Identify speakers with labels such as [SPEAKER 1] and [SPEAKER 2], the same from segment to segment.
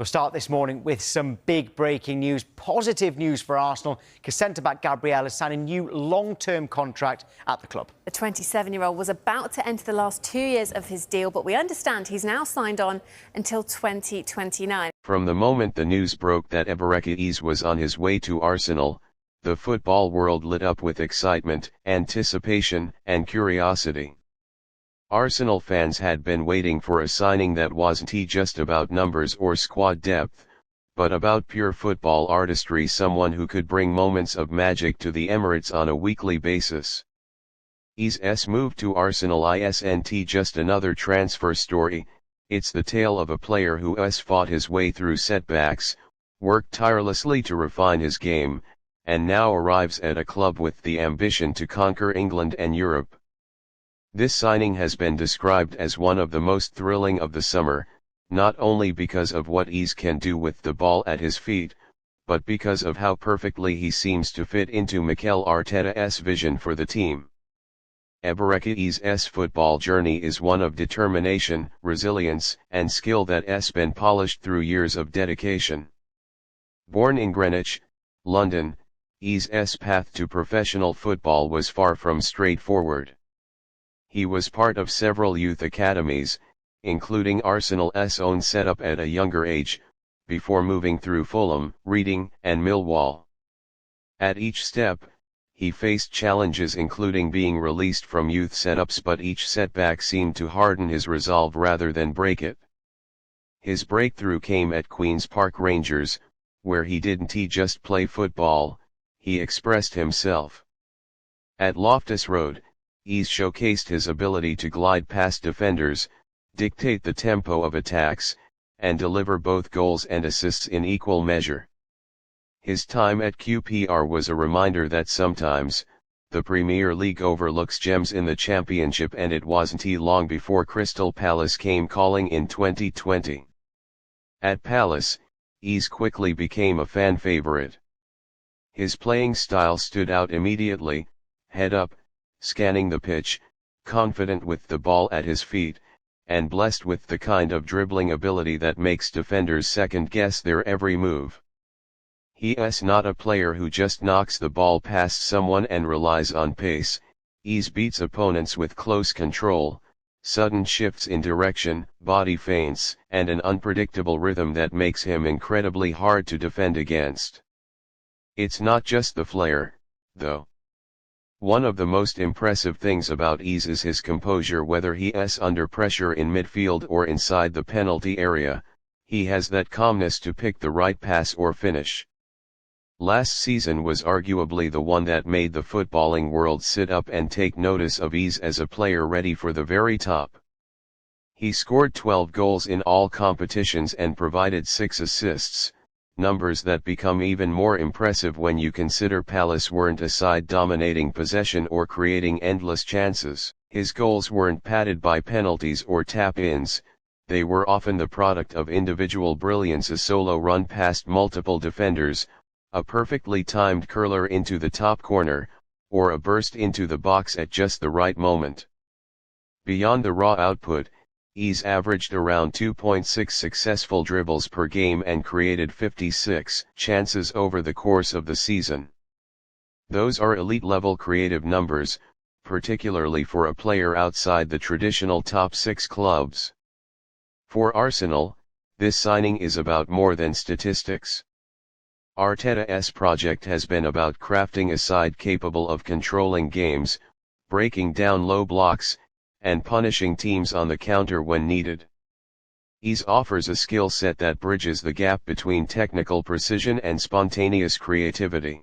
[SPEAKER 1] We'll start this morning with some big breaking news, positive news for Arsenal, because centre-back Gabriel has signed a new long-term contract at the club.
[SPEAKER 2] The 27-year-old was about to enter the last 2 years of his deal, but we understand he's now signed on until 2029.
[SPEAKER 3] From the moment the news broke that Eberechi Eze was on his way to Arsenal, the football world lit up with excitement, anticipation, and curiosity. Arsenal fans had been waiting for a signing that wasn't just about numbers or squad depth, but about pure football artistry, someone who could bring moments of magic to the Emirates on a weekly basis. Eze's move to Arsenal isn't just another transfer story, it's the tale of a player who has fought his way through setbacks, worked tirelessly to refine his game, and now arrives at a club with the ambition to conquer England and Europe. This signing has been described as one of the most thrilling of the summer, not only because of what Eze can do with the ball at his feet, but because of how perfectly he seems to fit into Mikel Arteta's vision for the team. Eberechi Eze's football journey is one of determination, resilience, and skill that has been polished through years of dedication. Born in Greenwich, London, Eze's path to professional football was far from straightforward. He was part of several youth academies, including Arsenal's own setup at a younger age, before moving through Fulham, Reading, and Millwall. At each step, he faced challenges including being released from youth setups, but each setback seemed to harden his resolve rather than break it. His breakthrough came at Queen's Park Rangers, where he didn't just play football, he expressed himself. At Loftus Road, Eze showcased his ability to glide past defenders, dictate the tempo of attacks, and deliver both goals and assists in equal measure. His time at QPR was a reminder that sometimes, the Premier League overlooks gems in the Championship, and it wasn't long before Crystal Palace came calling in 2020. At Palace, Eze quickly became a fan favourite. His playing style stood out immediately, head up, scanning the pitch, confident with the ball at his feet, and blessed with the kind of dribbling ability that makes defenders second-guess their every move. He's not a player who just knocks the ball past someone and relies on pace. Eze beats opponents with close control, sudden shifts in direction, body feints, and an unpredictable rhythm that makes him incredibly hard to defend against. It's not just the flair, though. One of the most impressive things about Eze is his composure. Whether he is under pressure in midfield or inside the penalty area, he has that calmness to pick the right pass or finish. Last season was arguably the one that made the footballing world sit up and take notice of Eze as a player ready for the very top. He scored 12 goals in all competitions and provided 6 assists, numbers that become even more impressive when you consider Palace weren't a side dominating possession or creating endless chances. His goals weren't padded by penalties or tap-ins, they were often the product of individual brilliance: a solo run past multiple defenders, a perfectly timed curler into the top corner, or a burst into the box at just the right moment. Beyond the raw output, Eze averaged around 2.6 successful dribbles per game and created 56 chances over the course of the season. Those are elite-level creative numbers, particularly for a player outside the traditional top 6 clubs. For Arsenal, this signing is about more than statistics. Arteta's project has been about crafting a side capable of controlling games, breaking down low blocks, and punishing teams on the counter when needed. Eze offers a skill set that bridges the gap between technical precision and spontaneous creativity.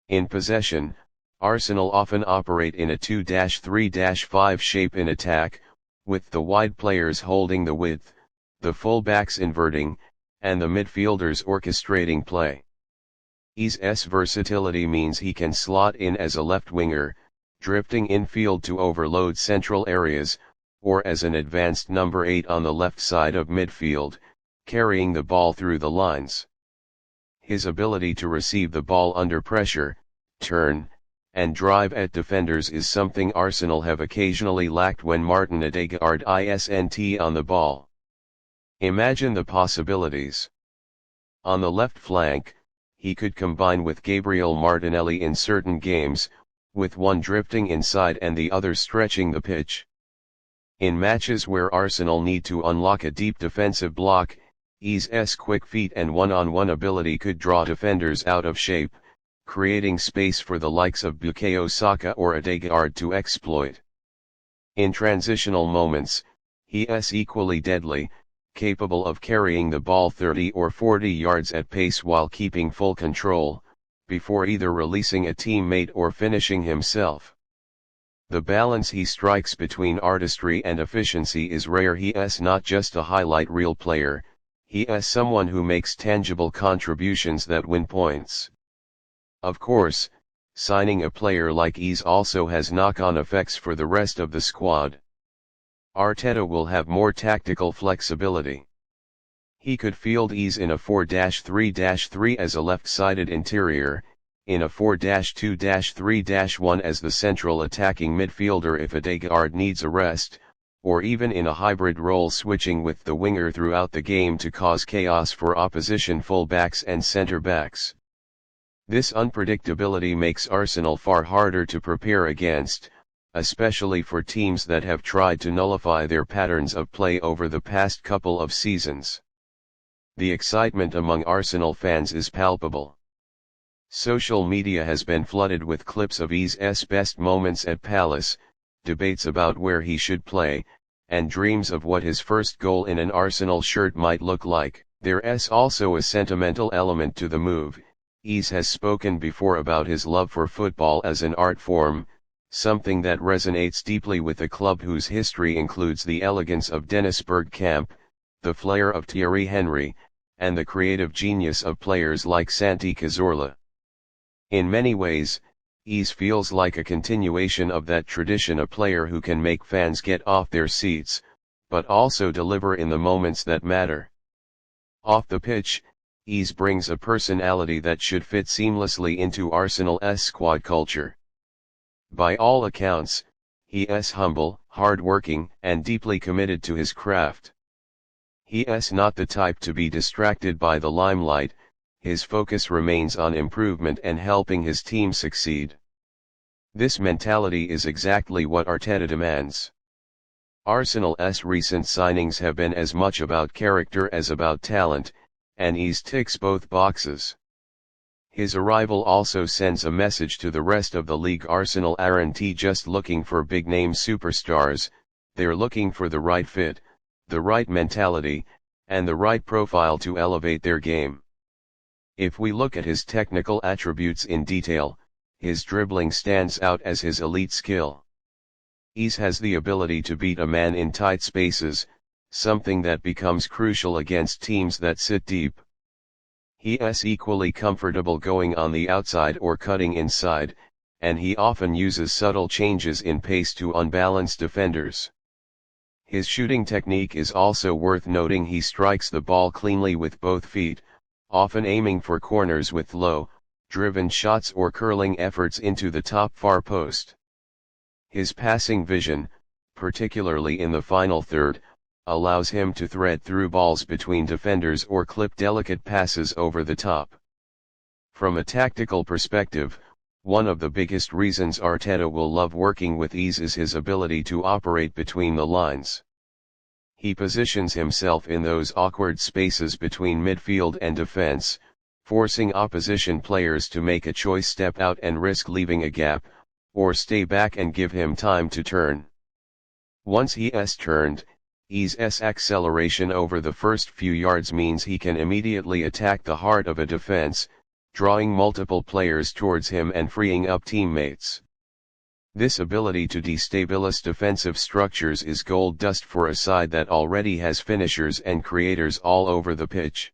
[SPEAKER 3] In possession, Arsenal often operate in a 2-3-5 shape in attack, with the wide players holding the width, the full-backs inverting, and the midfielders orchestrating play. Eze's versatility means he can slot in as a left winger, drifting infield to overload central areas, or as an advanced number 8 on the left side of midfield, carrying the ball through the lines. His ability to receive the ball under pressure, turn, and drive at defenders is something Arsenal have occasionally lacked when Martin Odegaard isn't on the ball. Imagine the possibilities. On the left flank, he could combine with Gabriel Martinelli in certain games, with one drifting inside and the other stretching the pitch. In matches where Arsenal need to unlock a deep defensive block, Eze's quick feet and one-on-one ability could draw defenders out of shape, creating space for the likes of Bukayo Saka or Odegaard to exploit. In transitional moments, he is equally deadly, capable of carrying the ball 30 or 40 yards at pace while keeping full control, before either releasing a teammate or finishing himself. The balance he strikes between artistry and efficiency is rare. He is not just a highlight reel player, he is someone who makes tangible contributions that win points. Of course, signing a player like Eze also has knock-on effects for the rest of the squad. Arteta will have more tactical flexibility. He could field Eze in a 4-3-3 as a left-sided interior, in a 4-2-3-1 as the central attacking midfielder if Odegaard needs a rest, or even in a hybrid role switching with the winger throughout the game to cause chaos for opposition full-backs and centre-backs. This unpredictability makes Arsenal far harder to prepare against, especially for teams that have tried to nullify their patterns of play over the past couple of seasons. The excitement among Arsenal fans is palpable. Social media has been flooded with clips of Eze's best moments at Palace, debates about where he should play, and dreams of what his first goal in an Arsenal shirt might look like. There is also a sentimental element to the move. Eze has spoken before about his love for football as an art form, something that resonates deeply with a club whose history includes the elegance of Dennis Bergkamp, the flair of Thierry Henry, and the creative genius of players like Santi Cazorla. In many ways, Eze feels like a continuation of that tradition, a player who can make fans get off their seats, but also deliver in the moments that matter. Off the pitch, Eze brings a personality that should fit seamlessly into Arsenal's squad culture. By all accounts, he is humble, hard-working, and deeply committed to his craft. He is not the type to be distracted by the limelight. His focus remains on improvement and helping his team succeed. This mentality is exactly what Arteta demands. Arsenal's recent signings have been as much about character as about talent, and Eze ticks both boxes. His arrival also sends a message to the rest of the league. Arsenal aren't just looking for big-name superstars, they're looking for the right fit, the right mentality, and the right profile to elevate their game. If we look at his technical attributes in detail, his dribbling stands out as his elite skill. Eze has the ability to beat a man in tight spaces, something that becomes crucial against teams that sit deep. He is equally comfortable going on the outside or cutting inside, and he often uses subtle changes in pace to unbalance defenders. His shooting technique is also worth noting. He strikes the ball cleanly with both feet, often aiming for corners with low, driven shots or curling efforts into the top far post. His passing vision, particularly in the final third, allows him to thread through balls between defenders or clip delicate passes over the top. From a tactical perspective, one of the biggest reasons Arteta will love working with Eze is his ability to operate between the lines. He positions himself in those awkward spaces between midfield and defense, forcing opposition players to make a choice: step out and risk leaving a gap, or stay back and give him time to turn. Once he is turned, Eze's acceleration over the first few yards means he can immediately attack the heart of a defense, drawing multiple players towards him and freeing up teammates. This ability to destabilize defensive structures is gold dust for a side that already has finishers and creators all over the pitch.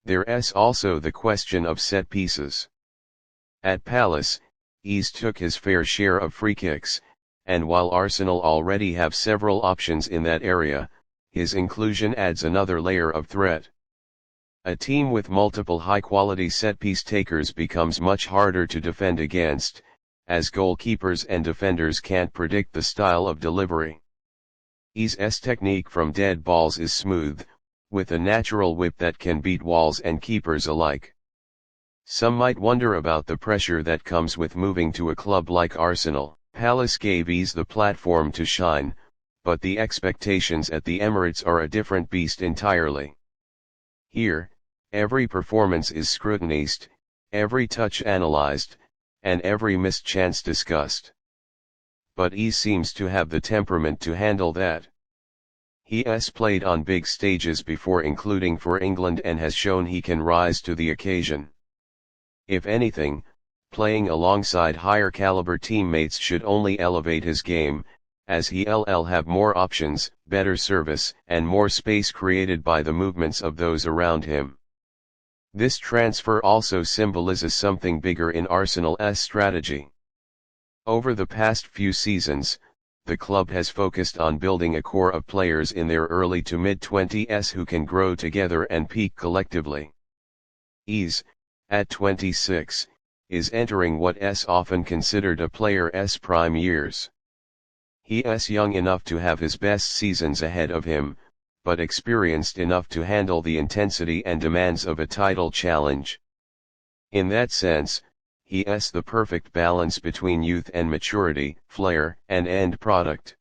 [SPEAKER 3] There is also the question of set pieces. At Palace, Eze took his fair share of free kicks, and while Arsenal already have several options in that area, his inclusion adds another layer of threat. A team with multiple high-quality set-piece takers becomes much harder to defend against, as goalkeepers and defenders can't predict the style of delivery. Eze's technique from dead balls is smooth, with a natural whip that can beat walls and keepers alike. Some might wonder about the pressure that comes with moving to a club like Arsenal. Palace gave Eze the platform to shine, but the expectations at the Emirates are a different beast entirely. Here, every performance is scrutinized, every touch analyzed, and every missed chance discussed. But Eze seems to have the temperament to handle that. He has played on big stages before, including for England, and has shown he can rise to the occasion. If anything, playing alongside higher caliber teammates should only elevate his game, as he'll have more options, better service, and more space created by the movements of those around him. This transfer also symbolizes something bigger in Arsenal's strategy. Over the past few seasons, the club has focused on building a core of players in their early to mid-20s who can grow together and peak collectively. Eze, at 26, is entering what's often considered a player's prime years. He's young enough to have his best seasons ahead of him, but experienced enough to handle the intensity and demands of a title challenge. In that sense, he's the perfect balance between youth and maturity, flair and end product.